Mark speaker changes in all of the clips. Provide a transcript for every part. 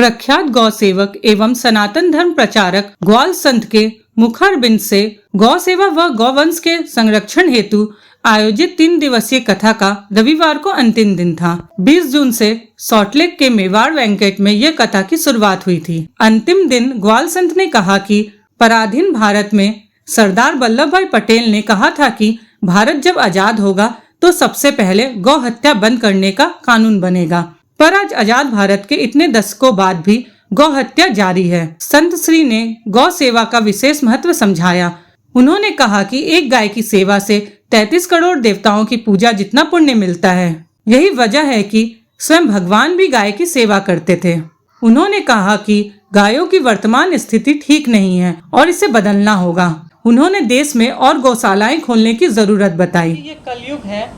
Speaker 1: प्रख्यात गौ सेवक एवं सनातन धर्म प्रचारक ग्वाल संत के मुखारबिंद से गौ सेवा व गौवंश के संरक्षण हेतु आयोजित 3 दिवसीय कथा का रविवार को अंतिम दिन था। 20 जून से सॉल्टलेक के मेवाड़ वेंकट में यह कथा की शुरुआत हुई थी। अंतिम दिन ग्वाल संत ने कहा कि पराधीन भारत में सरदार वल्लभ भाई पटेल ने कहा था कि भारत जब आजाद होगा तो सबसे पहले गौ हत्या बंद करने का कानून बनेगा, पर आज आजाद भारत के इतने दशकों बाद भी गौ हत्या जारी है। संत श्री ने गौ सेवा का विशेष महत्व समझाया। उन्होंने कहा कि एक गाय की सेवा से 33 करोड़ देवताओं की पूजा जितना पुण्य मिलता है। यही वजह है कि स्वयं भगवान भी गाय की सेवा करते थे। उन्होंने कहा कि गायों की वर्तमान स्थिति ठीक नहीं है और इसे बदलना होगा। उन्होंने देश में और गौशालाएं खोलने की जरूरत बताई।
Speaker 2: ये कलयुग है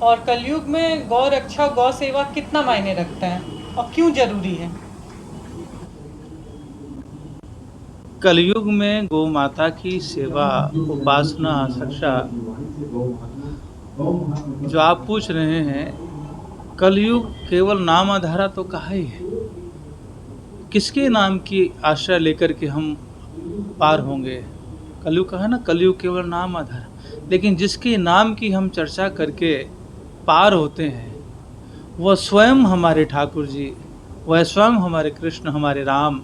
Speaker 2: और कलयुग में गौ रक्षा गौ सेवा कितना मायने रखता है और क्यों जरूरी है?
Speaker 3: कलयुग में गौ माता की सेवा, उपासना, रक्षा जो आप पूछ रहे हैं, कलयुग केवल नाम आधारा तो कहा ही है। किसके नाम की आश्रय लेकर के हम पार होंगे? कलयुग कहा ना, कलयुग केवल नाम आधारा। लेकिन जिसके नाम की हम चर्चा करके पार होते हैं वह स्वयं हमारे ठाकुर जी, वह स्वयं हमारे कृष्ण, हमारे राम।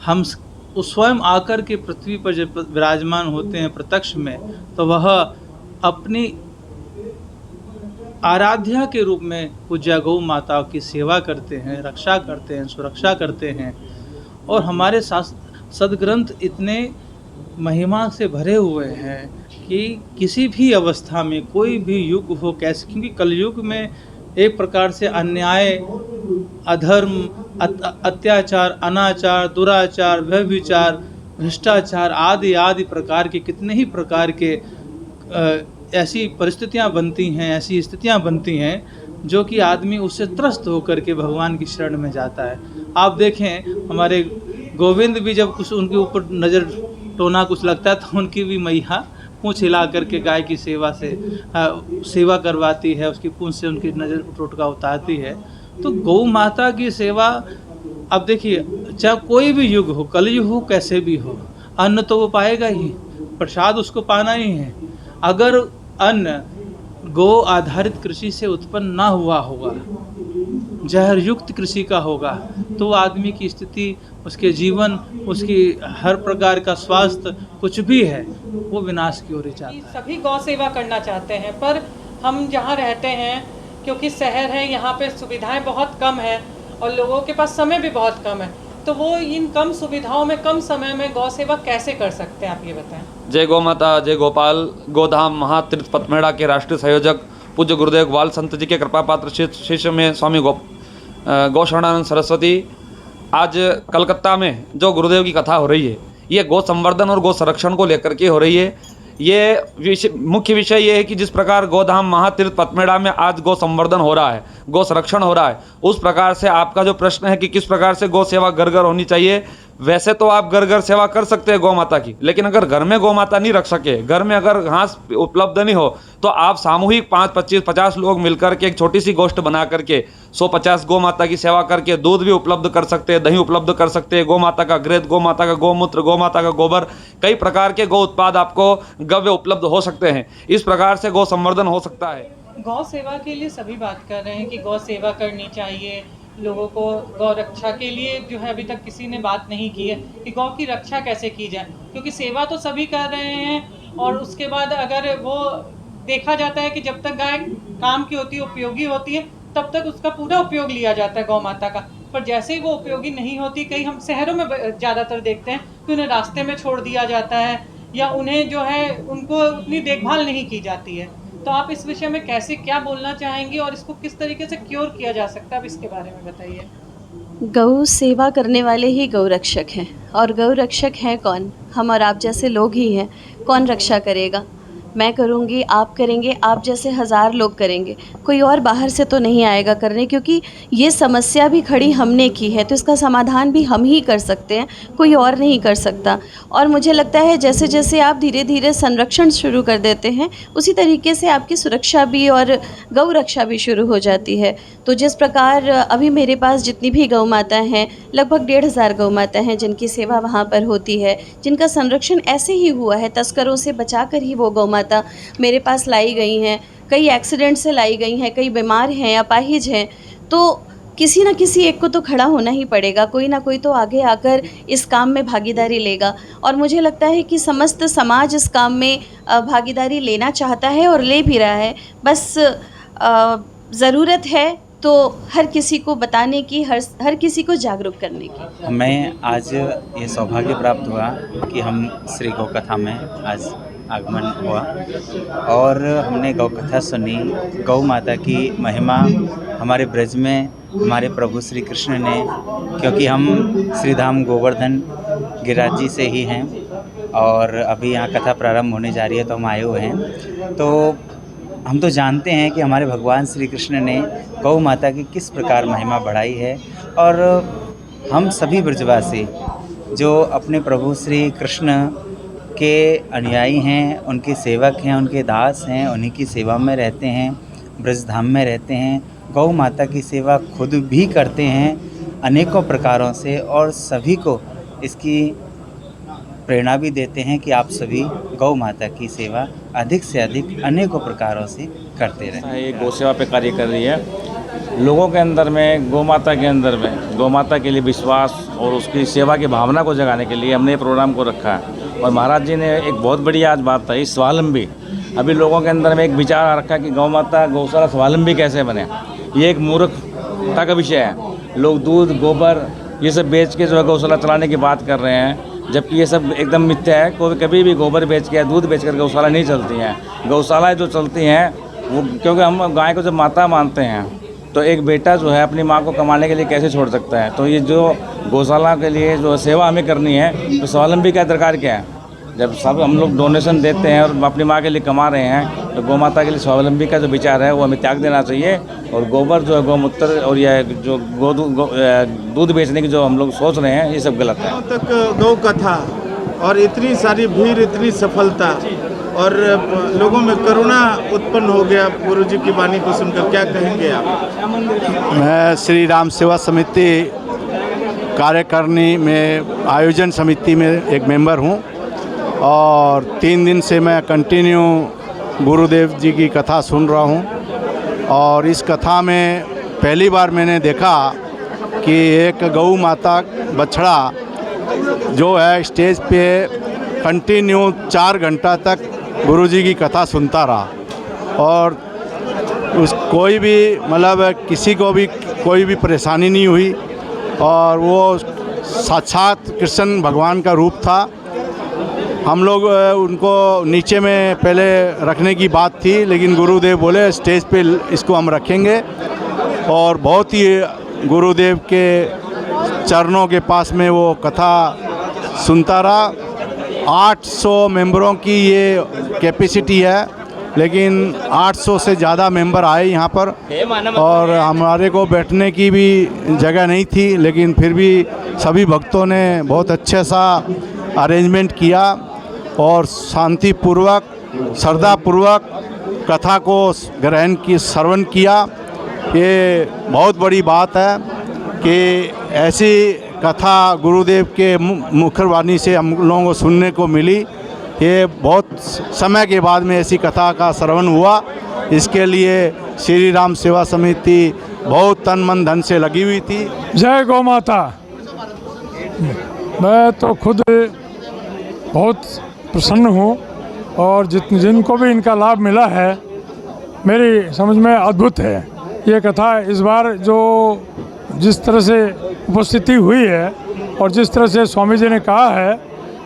Speaker 3: हम स्वयं आकर के पृथ्वी पर जब विराजमान होते हैं प्रत्यक्ष में, तो वह अपनी आराध्या के रूप में पूज्य गौ माता की सेवा करते हैं, रक्षा करते हैं, सुरक्षा करते हैं। और हमारे सदग्रंथ इतने महिमा से भरे हुए हैं कि किसी भी अवस्था में, कोई भी युग हो कैसे, क्योंकि कलयुग में एक प्रकार से अन्याय, अधर्म, अत्याचार, अनाचार, दुराचार, व्यभिचार, भ्रष्टाचार आदि आदि प्रकार के कितने ही प्रकार के ऐसी परिस्थितियां बनती हैं, ऐसी स्थितियां बनती हैं जो कि आदमी उससे त्रस्त होकर के भगवान की शरण में जाता है। आप देखें, हमारे गोविंद भी जब कुछ उनके ऊपर नज़र टोना कुछ लगता है तो उनकी भी मैया पूँछ हिला करके गाय की सेवा करवाती है, उसकी पूँछ से उनकी नज़र टोटका उतारती है। तो गौ माता की सेवा, अब देखिए, चाहे कोई भी युग हो, कलयुग हो, कैसे भी हो, अन्न तो वो पाएगा ही, प्रसाद उसको पाना ही है। अगर अन्न गौ आधारित कृषि से उत्पन्न ना हुआ होगा, जहर युक्त कृषि का होगा, तो आदमी की स्थिति, उसके जीवन, उसकी हर प्रकार का स्वास्थ्य, कुछ भी है, वो विनाश की ओर ही जाता है।
Speaker 2: सभी गौ सेवा करना चाहते हैं, पर हम जहाँ रहते हैं, क्योंकि शहर है, यहाँ पे सुविधाएं बहुत कम है और लोगों के पास समय भी बहुत कम है, तो वो इन कम सुविधाओं में, कम समय में गौ सेवा कैसे कर सकते हैं, आप ये बताएं।
Speaker 4: जय गौ माता, जय गोपाल। गोधाम महातीर्थ पथमेड़ा के राष्ट्रीय संयोजक पूज्य गुरुदेव ग्वाल संत जी के कृपा पात्र शिष्य में स्वामी गौशरणानंद सरस्वती, आज कलकत्ता में जो गुरुदेव की कथा हो रही है, ये गौ संवर्धन और गौ संरक्षण को लेकर के हो रही है। ये मुख्य विषय ये है कि जिस प्रकार गोधाम महातीर्थ पथमेड़ा में आज गौ संवर्धन हो रहा है, गौ संरक्षण हो रहा है, उस प्रकार से आपका जो प्रश्न है कि किस प्रकार से गौ सेवा घर घर होनी चाहिए, वैसे तो आप घर घर सेवा कर सकते हैं गौ माता की, लेकिन अगर घर में गौ माता नहीं रख सके, घर में अगर घास उपलब्ध नहीं हो, तो आप सामूहिक 5, 25, 50 लोग मिलकर के एक छोटी सी गोष्ठ बना करके 150 गौ माता की सेवा करके दूध भी उपलब्ध कर सकते हैं, दही उपलब्ध कर सकते हैं, गौ माता का घृत, गौ माता का गौमूत्र, गौ माता का गोबर, कई प्रकार के गौ उत्पाद आपको गव्य उपलब्ध हो सकते हैं। इस प्रकार से गौ संवर्धन हो सकता है।
Speaker 2: गौ सेवा के लिए सभी बात कर रहे हैं कि गौ सेवा करनी चाहिए लोगों को। गौ रक्षा के लिए जो है अभी तक किसी ने बात नहीं की है कि गौ की रक्षा कैसे की जाए, क्योंकि सेवा तो सभी कर रहे हैं और उसके बाद अगर वो देखा जाता है कि जब तक गाय काम की होती है, उपयोगी होती है, तब तक उसका पूरा उपयोग लिया जाता है गौ माता का। पर जैसे ही वो उपयोगी नहीं होती, कई हम शहरों में ज़्यादातर देखते हैं कि उन्हें रास्ते में छोड़ दिया जाता है या उन्हें जो है उनको उतनी देखभाल नहीं की जाती है। तो आप इस विषय में कैसे क्या बोलना चाहेंगे और इसको किस तरीके से क्योर किया जा सकता है, अब इसके बारे में बताइए।
Speaker 5: गौ सेवा करने वाले ही गौ रक्षक हैं, और गौ रक्षक हैं कौन? हम और आप जैसे लोग ही हैं। कौन रक्षा करेगा? मैं करूँगी, आप करेंगे, आप जैसे हज़ार लोग करेंगे, कोई और बाहर से तो नहीं आएगा करने, क्योंकि ये समस्या भी खड़ी हमने की है, तो इसका समाधान भी हम ही कर सकते हैं, कोई और नहीं कर सकता। और मुझे लगता है जैसे जैसे आप धीरे धीरे संरक्षण शुरू कर देते हैं, उसी तरीके से आपकी सुरक्षा भी और गौ रक्षा भी शुरू हो जाती है। तो जिस प्रकार अभी मेरे पास जितनी भी गौ माता हैं, लगभग 1,500 गौ माता हैं जिनकी सेवा वहाँ पर होती है, जिनका संरक्षण ऐसे ही हुआ है, तस्करों से बचाकर ही वो गौ माता मेरे पास लाई गई हैं, कई एक्सीडेंट से लाई गई हैं, कई बीमार हैं, अपाहिज हैं। तो किसी न किसी एक को तो खड़ा होना ही पड़ेगा, कोई ना कोई तो आगे आकर इस काम में भागीदारी लेगा। और मुझे लगता है कि समस्त समाज इस काम में भागीदारी लेना चाहता है और ले भी रहा है। बस ज़रूरत है तो हर किसी को बताने की, हर किसी को जागरूक करने की।
Speaker 6: हमें आज ये सौभाग्य प्राप्त हुआ कि हम श्री गौ कथा में आज आगमन हुआ और हमने गौ कथा सुनी। गौ माता की महिमा हमारे ब्रज में हमारे प्रभु श्री कृष्ण ने, क्योंकि हम श्री धाम गोवर्धन गिरिराज जी से ही हैं और अभी यहाँ कथा प्रारंभ होने जा रही है तो हम आए हुए हैं। तो हम तो जानते हैं कि हमारे भगवान श्री कृष्ण ने गौ माता की किस प्रकार महिमा बढ़ाई है और हम सभी ब्रजवासी जो अपने प्रभु श्री कृष्ण के अनुयायी हैं, उनके सेवक हैं, उनके दास हैं, उन्हीं की सेवा में रहते हैं, ब्रजधाम में रहते हैं, गौ माता की सेवा खुद भी करते हैं अनेकों प्रकारों से और सभी को इसकी प्रेरणा भी देते हैं कि आप सभी गौ माता की सेवा अधिक से अधिक अनेकों प्रकारों से करते रहें।
Speaker 7: ये गौ सेवा पे कार्य कर रही है। लोगों के अंदर में, गौ माता के अंदर में, गौ माता के लिए विश्वास और उसकी सेवा की भावना को जगाने के लिए हमने ये प्रोग्राम को रखा है। और महाराज जी ने एक बहुत बड़ी आज बात कही, स्वावलंबी। अभी लोगों के अंदर में एक विचार आ रखा है कि गौ माता गौशाला स्वावलंबी कैसे बने। ये एक मूर्खता का विषय है। लोग दूध, गोबर ये सब बेच के जो है गौशाला चलाने की बात कर रहे हैं, जबकि ये सब एकदम मिथ्या है। कोई कभी भी गोबर बेच के या दूध बेच कर गौशाला नहीं चलती हैं। गौशालाएँ जो चलती हैं वो, क्योंकि हम गाय को जब माता मानते हैं तो एक बेटा जो है अपनी माँ को कमाने के लिए कैसे छोड़ सकता है। तो ये जो गौशाला के लिए जो सेवा हमें करनी है तो स्वावलंबी का दरकार क्या है। जब सब हम लोग डोनेशन देते हैं और अपनी माँ के लिए कमा रहे हैं तो गौ माता के लिए स्वावलंबी का जो विचार है वो हमें त्याग देना चाहिए। और गोबर जो है, गौमूत्र और यह जो दूध बेचने की जो हम लोग सोच रहे हैं, ये सब गलत है।
Speaker 8: तक गौ कथा और इतनी सारी भीड़, इतनी सफलता और लोगों में करुणा उत्पन्न हो गया गुरु जी की वाणी को सुनकर, क्या कहेंगे आप?
Speaker 9: मैं श्री राम सेवा समिति कार्यकारिणी में, आयोजन समिति में एक मेंबर हूं और 3 दिन से मैं कंटिन्यू गुरुदेव जी की कथा सुन रहा हूं। और इस कथा में पहली बार मैंने देखा कि एक गौ माता बछड़ा जो है स्टेज पे कंटिन्यू 4 घंटा तक गुरुजी की कथा सुनता रहा और कोई भी मतलब किसी को भी कोई भी परेशानी नहीं हुई और वो साक्षात कृष्ण भगवान का रूप था। हम लोग उनको नीचे में पहले रखने की बात थी, लेकिन गुरुदेव बोले स्टेज पे इसको हम रखेंगे और बहुत ही गुरुदेव के चरणों के पास में वो कथा सुनता रहा। 800 मेंबरों की ये कैपेसिटी है, लेकिन 800 से ज़्यादा मेंबर आए यहाँ पर और हमारे को बैठने की भी जगह नहीं थी, लेकिन फिर भी सभी भक्तों ने बहुत अच्छा सा अरेंजमेंट किया और शांतिपूर्वक, श्रद्धापूर्वक कथा को ग्रहण की, श्रवण किया। ये बहुत बड़ी बात है कि ऐसी कथा गुरुदेव के मुखवाणी से हम लोगों को सुनने को मिली। ये बहुत समय के बाद में ऐसी कथा का श्रवण हुआ। इसके लिए श्री राम सेवा समिति बहुत तन मन धन से लगी हुई थी।
Speaker 10: जय गौ माता। मैं तो खुद बहुत प्रसन्न हूँ और जिनको भी इनका लाभ मिला है, मेरी समझ में अद्भुत है ये कथा। इस बार जो जिस तरह से उपस्थिति हुई है और जिस तरह से स्वामी जी ने कहा है,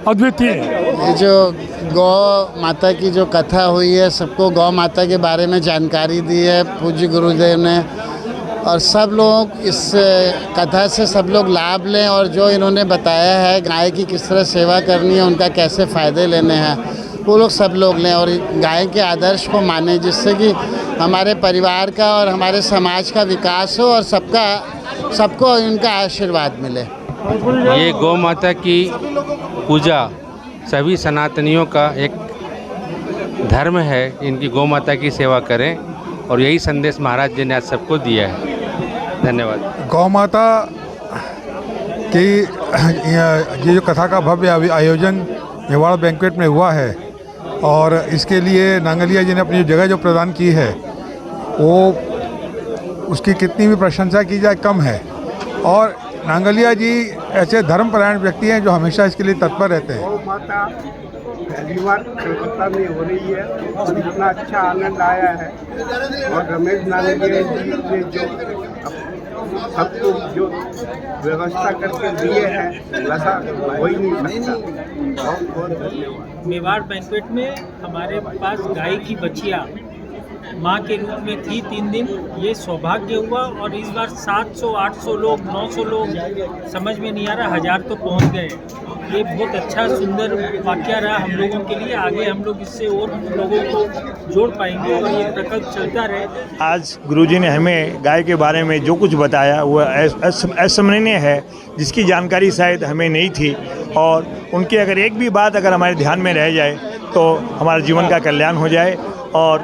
Speaker 10: अद्वितीय है।
Speaker 11: ये जो गौ माता की जो कथा हुई है, सबको गौ माता के बारे में जानकारी दी है पूज्य गुरुदेव ने, और सब लोग इस कथा से सब लोग लाभ लें और जो इन्होंने बताया है गाय की किस तरह सेवा करनी है, उनका कैसे फ़ायदे लेने हैं, वो लोग सब लोग लें और गाय के आदर्श को मानें, जिससे कि हमारे परिवार का और हमारे समाज का विकास हो और सबको इनका आशीर्वाद मिले।
Speaker 12: ये गौ माता की पूजा सभी सनातनियों का एक धर्म है, इनकी गौ माता की सेवा करें और यही संदेश महाराज जी ने आज सबको दिया है। धन्यवाद।
Speaker 10: गौ माता की ये जो कथा का भव्य आयोजन मेवाड़ बैंक्वेट में हुआ है और इसके लिए नांगलिया जी ने अपनी जगह जो प्रदान की है वो उसकी कितनी भी प्रशंसा की जाए कम है। और नांगलिया जी ऐसे धर्मपरायण व्यक्ति हैं जो हमेशा इसके लिए तत्पर रहते हैं।
Speaker 13: गौ माता पहली बार कलकत्ता में हो रही है और इतना अच्छा आनंद आया है और रमेश नांगलिया जी ने जो सबको जो व्यवस्था करके दिए हैं ऐसा हो ही नहीं सकता। बहुत बहुत धन्यवाद।
Speaker 14: मेवाड़ बैंक्वेट में हमारे पास गाय की बच्चियाँ माँ के रूप में थी 3 दिन। ये सौभाग्य हुआ और इस बार 700, 800 लोग, 900 लोग, समझ में नहीं आ रहा, 1000 तो पहुँच गए। ये बहुत अच्छा सुंदर वाक़या रहा हम लोगों के लिए। आगे हम लोग इससे और लोगों को जोड़ पाएंगे और ये प्रकल्प चलता रहे।
Speaker 15: आज गुरुजी ने हमें गाय के बारे में जो कुछ बताया वो अविस्मरणीय है, जिसकी जानकारी शायद हमें नहीं थी और उनकी अगर एक भी बात अगर हमारे ध्यान में रह जाए तो हमारे जीवन का कल्याण हो जाए। और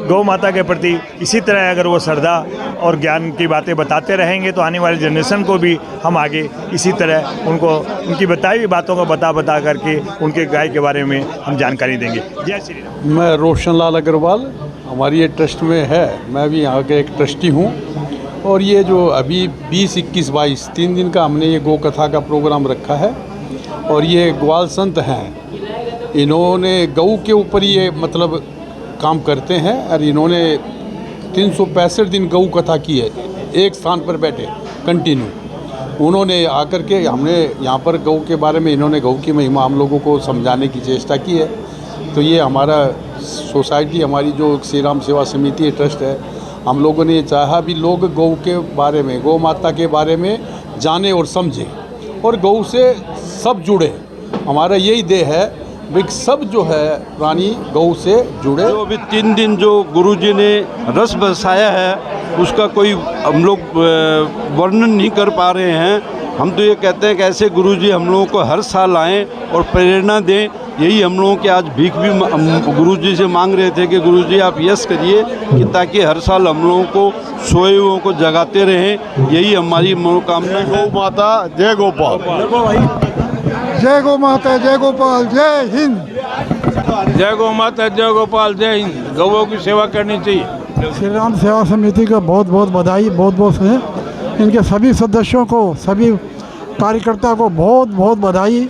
Speaker 15: गौ माता के प्रति इसी तरह अगर वो श्रद्धा और ज्ञान की बातें बताते रहेंगे तो आने वाली जनरेशन को भी हम आगे इसी तरह उनको उनकी बताई हुई बातों को बता करके उनके गाय के बारे में हम जानकारी देंगे। जय श्री राम।
Speaker 10: मैं रोशन लाल अग्रवाल, हमारी ये ट्रस्ट में है, मैं भी यहाँ के एक ट्रस्टी हूँ। और ये जो अभी 20, 21, 22 3 दिन का हमने ये गौ कथा का प्रोग्राम रखा है और ये ग्वाल संत हैं, इन्होंने गऊ के ऊपर ये मतलब काम करते हैं और इन्होंने 365 दिन गऊ कथा की है, एक स्थान पर बैठे कंटिन्यू। उन्होंने आकर के हमने यहाँ पर गऊ के बारे में इन्होंने गऊ की महिमा हम लोगों को समझाने की चेष्टा की है। तो ये हमारा सोसाइटी, हमारी जो श्री राम सेवा समिति ट्रस्ट है, हम लोगों ने चाहा भी लोग गऊ के बारे में, गौ माता के बारे में जाने और समझें और गऊ से सब जुड़े। हमारा यही देह है भाई, सब जो है प्राणी गौ से जुड़े।
Speaker 16: जो अभी 3 दिन जो गुरुजी ने रस बरसाया है उसका कोई हम लोग वर्णन नहीं कर पा रहे हैं। हम तो ये कहते हैं कि ऐसे गुरुजी हम लोगों को हर साल आएँ और प्रेरणा दें। यही हम लोगों के आज भीख भी गुरुजी से मांग रहे थे कि गुरुजी आप यस करिए कि ताकि हर साल हम लोगों को सोए हुओं को जगाते रहें। यही हमारी मनोकामना है।
Speaker 10: गौ माता जय गोपाल।
Speaker 13: जय गौ माता, जय गोपाल, जय हिंद।
Speaker 10: जय गौ माता, जय गोपाल, जय हिंद। गौओं की सेवा करनी चाहिए।
Speaker 13: श्री राम सेवा समिति का बहुत बहुत बधाई, बहुत बहुत है। इनके सभी सदस्यों को, सभी कार्यकर्ता को बहुत बहुत बधाई।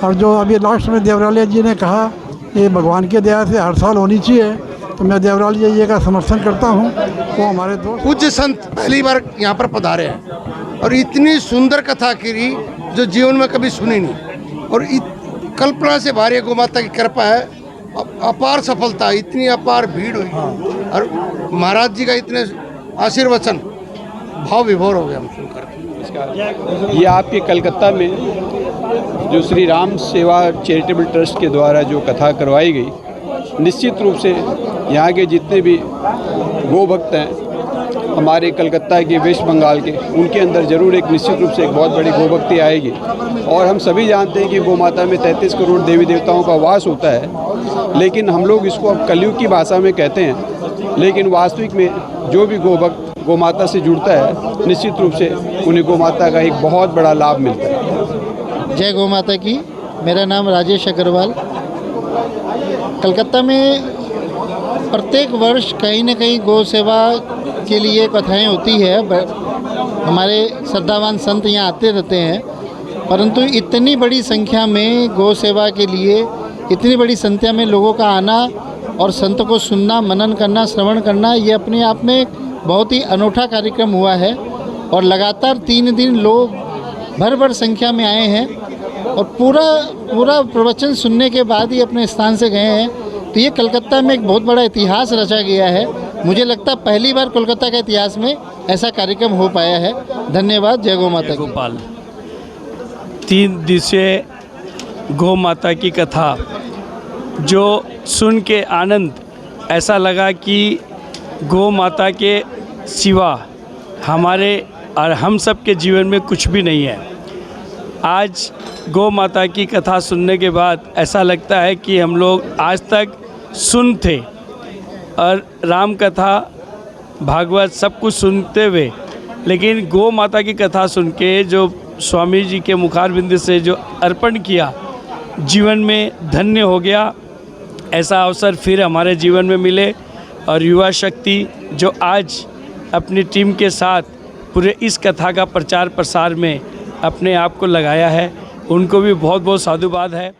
Speaker 13: और जो अभी लास्ट में देवरालिया जी ने कहा ये भगवान की दया से हर साल होनी चाहिए, तो मैं देवरालिया जी का समर्थन करता हूँ। वो हमारे दोस्त
Speaker 11: पूज्य संत पहली बार यहाँ पर पधारे हैं और इतनी सुंदर कथा करी जो जीवन में कभी सुनी नहीं और कल्पना से भारी गौ माता की कृपा है। अपार सफलता, इतनी अपार भीड़ हुई और महाराज जी का इतने आशीर्वचन भाव विभोर हो गया हम सुनकर।
Speaker 17: ये आपके कलकत्ता में जो श्री राम सेवा चैरिटेबल ट्रस्ट के द्वारा जो कथा करवाई गई, निश्चित रूप से यहाँ के जितने भी गौ भक्त हैं हमारे कलकत्ता के, वेस्ट बंगाल के, उनके अंदर ज़रूर एक निश्चित रूप से एक बहुत बड़ी गौ भक्ति आएगी। और हम सभी जानते हैं कि गौ माता में 33 करोड़ देवी देवताओं का वास होता है, लेकिन हम लोग इसको अब कलयुग की भाषा में कहते हैं, लेकिन वास्तविक में जो भी गौ भक्त गौ माता से जुड़ता है निश्चित रूप से उन्हें गौ माता का एक बहुत बड़ा लाभ मिलता है।
Speaker 11: जय गौ माता की। मेरा नाम राजेश अग्रवाल। कलकत्ता में प्रत्येक वर्ष कहीं न कहीं गौ सेवा के लिए कथाएं होती है। हमारे श्रद्धावान संत यहाँ आते रहते हैं, परंतु इतनी बड़ी संख्या में गौ सेवा के लिए इतनी बड़ी संख्या में लोगों का आना और संत को सुनना, मनन करना, श्रवण करना, ये अपने आप में बहुत ही अनोखा कार्यक्रम हुआ है। और लगातार 3 दिन लोग भर संख्या में आए हैं और पूरा प्रवचन सुनने के बाद ही अपने स्थान से गए हैं। तो ये कलकत्ता में एक बहुत बड़ा इतिहास रचा गया है। मुझे लगता है पहली बार कोलकाता के इतिहास में ऐसा कार्यक्रम हो पाया है। धन्यवाद। जय गौ माता।
Speaker 18: गोपाल। 3 दिवसीय गौ माता की कथा जो सुन के आनंद ऐसा लगा कि गौ माता के सिवा हमारे और हम सब के जीवन में कुछ भी नहीं है। आज गौ माता की कथा सुनने के बाद ऐसा लगता है कि हम लोग आज तक सुन थे और राम कथा भागवत सब कुछ सुनते हुए, लेकिन गौ माता की कथा सुन के जो स्वामी जी के मुखारबिंद से जो अर्पण किया, जीवन में धन्य हो गया। ऐसा अवसर फिर हमारे जीवन में मिले और युवा शक्ति जो आज अपनी टीम के साथ पूरे इस कथा का प्रचार प्रसार में अपने आप को लगाया है, उनको भी बहुत बहुत साधुवाद है।